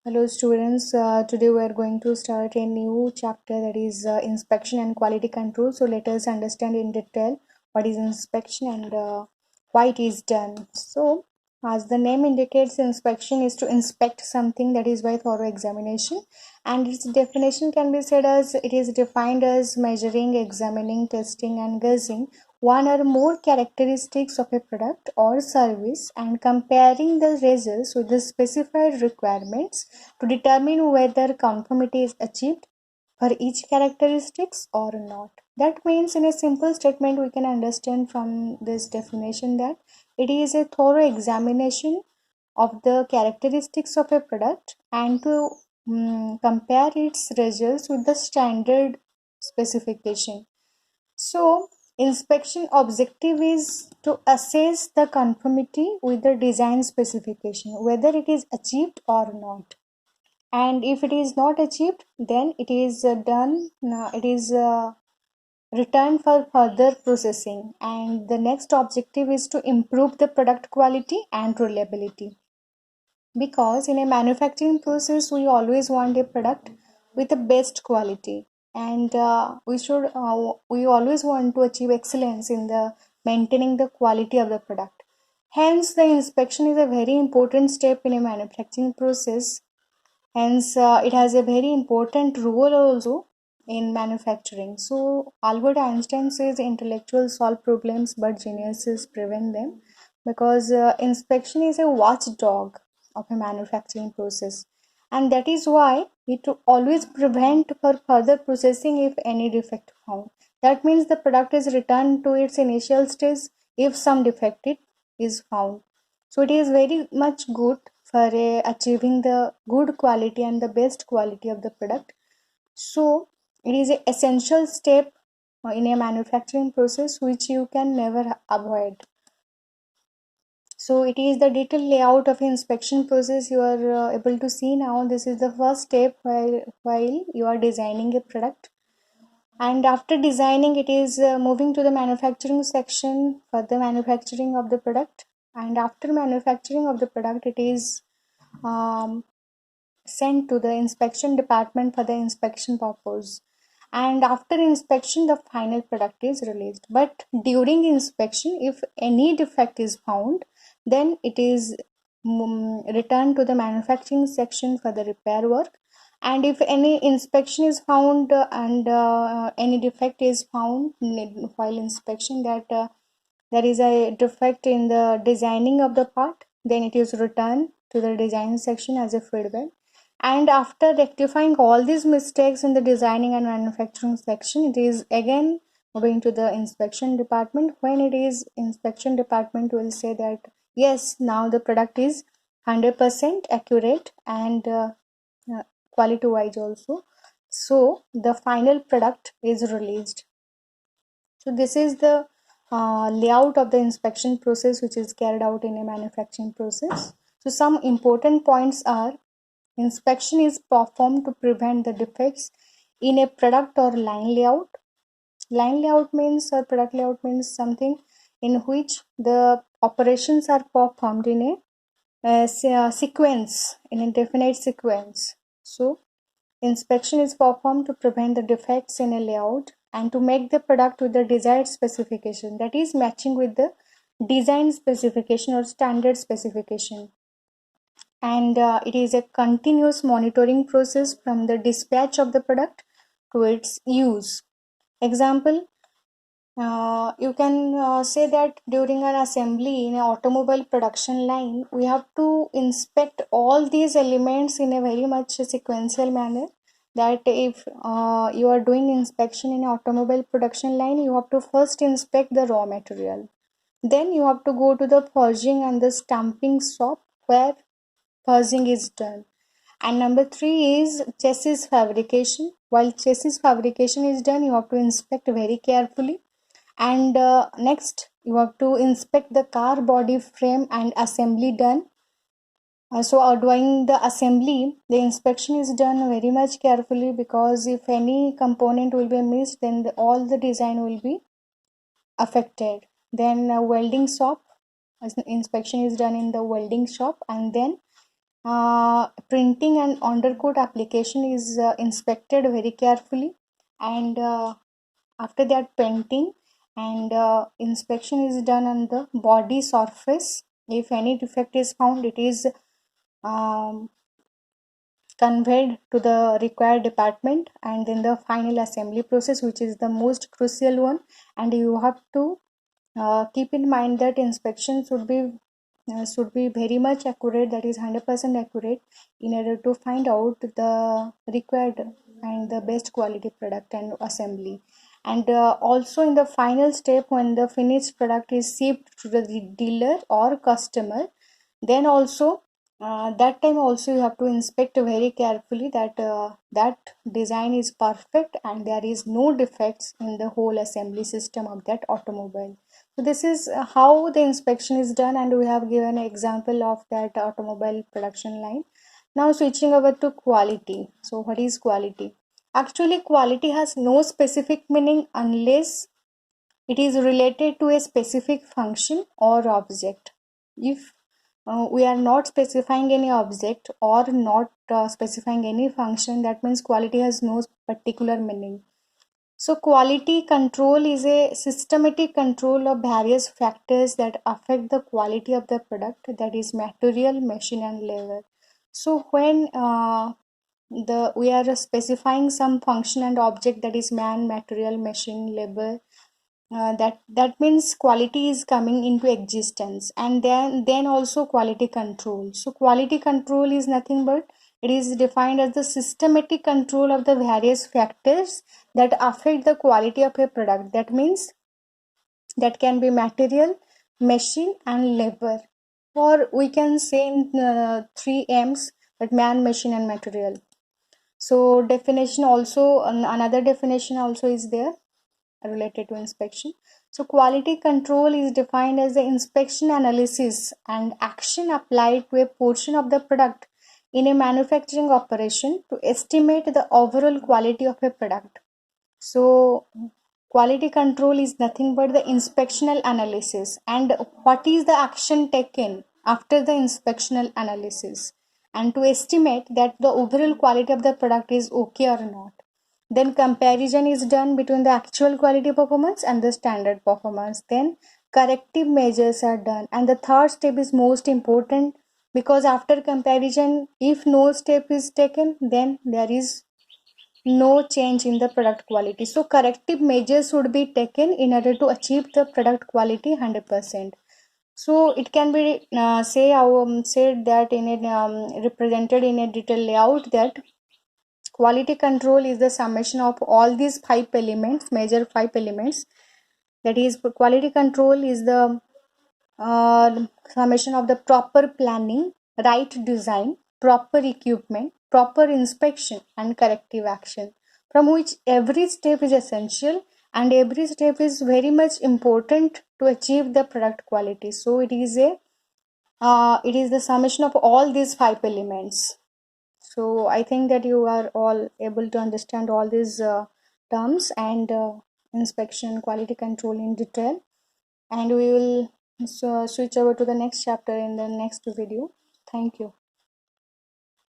Hello students, today we are going to start a new chapter, that is inspection and quality control. So let us understand in detail what is inspection and why it is done. So as the name indicates, inspection is to inspect something, that is by thorough examination, and its definition can be said as it is defined as measuring, examining, testing and gauging one or more characteristics of a product or service and comparing the results with the specified requirements to determine whether conformity is achieved for each characteristics or not. That means, in a simple statement, we can understand from this definition that it is a thorough examination of the characteristics of a product and to compare its results with the standard specification. So, inspection objective is to assess the conformity with the design specification, whether it is achieved or not. And if it is not achieved, then it is returned for further processing. And the next objective is to improve the product quality and reliability. Because in a manufacturing process, we always want a product with the best quality, and we always want to achieve excellence in the maintaining the quality of the product. Hence, the inspection is a very important step in a manufacturing process. Hence, it has a very important role also in manufacturing. So, Albert Einstein says intellectuals solve problems, but geniuses prevent them, because inspection is a watchdog of a manufacturing process, and that is why it always prevent for further processing if any defect found. That means the product is returned to its initial stage if some defect is found. So it is very much good for achieving the good quality and the best quality of the product. So it is an essential step in a manufacturing process which you can never avoid. So it is the detailed layout of inspection process you are able to see now. This is the first step while you are designing a product. And after designing, it is moving to the manufacturing section for the manufacturing of the product. And after manufacturing of the product, it is um, sent to the inspection department for the inspection purpose. And after inspection, the final product is released. But during inspection, if any defect is found, then it is returned to the manufacturing section for the repair work. And if any inspection is found and any defect is found while inspection, that there is a defect in the designing of the part, then it is returned to the design section as a feedback. And after rectifying all these mistakes in the designing and manufacturing section, it is again moving to the inspection department. When it is inspection department will say that yes, now the product is 100% accurate and quality wise also. So the final product is released. So this is the layout of the inspection process which is carried out in a manufacturing process. So some important points are: inspection is performed to prevent the defects in a product or line layout. Line layout means, or product layout means, something in which the operations are performed in a sequence, in a definite sequence. So inspection is performed to prevent the defects in a layout and to make the product with the desired specification, that is matching with the design specification or standard specification. And it is a continuous monitoring process from the dispatch of the product to its use. Example, you can say that during an assembly in an automobile production line, we have to inspect all these elements in a very much sequential manner. That if you are doing inspection in an automobile production line, you have to first inspect the raw material. Then you have to go to the forging and the stamping shop where forging is done. And number 3 is chassis fabrication. While chassis fabrication is done, you have to inspect very carefully. And next, you have to inspect the car body frame and assembly done. So during the assembly, the inspection is done very much carefully, because if any component will be missed, then all the design will be affected. Then welding shop, inspection is done in the welding shop, and then printing and undercoat application is inspected very carefully, and after that painting and inspection is done on the body surface. If any defect is found, it is um, conveyed to the required department, and then the final assembly process, which is the most crucial one. And you have to keep in mind that inspection should be very much accurate, that is 100% accurate, in order to find out the required and the best quality product and assembly. And also in the final step, when the finished product is shipped to the dealer or customer, then also that time also you have to inspect very carefully that that design is perfect and there is no defects in the whole assembly system of that automobile. So this is how the inspection is done, and we have given an example of that automobile production line. Now switching over to quality. So what is quality? Actually, quality has no specific meaning unless it is related to a specific function or object. If we are not specifying any object or not specifying any function, that means quality has no particular meaning. So quality control is a systematic control of various factors that affect the quality of the product, that is material, machine and labor. So when the we are specifying some function and object, that is man, material, machine, labor, that means quality is coming into existence, and then also quality control. So quality control is nothing but it is defined as the systematic control of the various factors that affect the quality of a product. That means that can be material, machine and labor, or we can say in three M's, that man, machine and material. So definition also, another definition also is there related to inspection. So quality control is defined as the inspection, analysis and action applied to a portion of the product in a manufacturing operation to estimate the overall quality of a product. So quality control is nothing but the inspectional analysis, and what is the action taken after the inspectional analysis, and to estimate that the overall quality of the product is okay or not. Then comparison is done between the actual quality performance and the standard performance. Then corrective measures are done, and the third step is most important, because after comparison, if no step is taken, then there is no change in the product quality. So corrective measures should be taken in order to achieve the product quality 100%. So it can be said that in a represented in a detailed layout, that quality control is the summation of all these five elements, major five elements. That is, quality control is the summation of the proper planning, right design, proper equipment, proper inspection and corrective action, from which every step is essential and every step is very much important to achieve the product quality. So it is the summation of all these five elements. So I think that you are all able to understand all these terms and inspection, quality control in detail, and we will switch over to the next chapter in the next video. Thank you.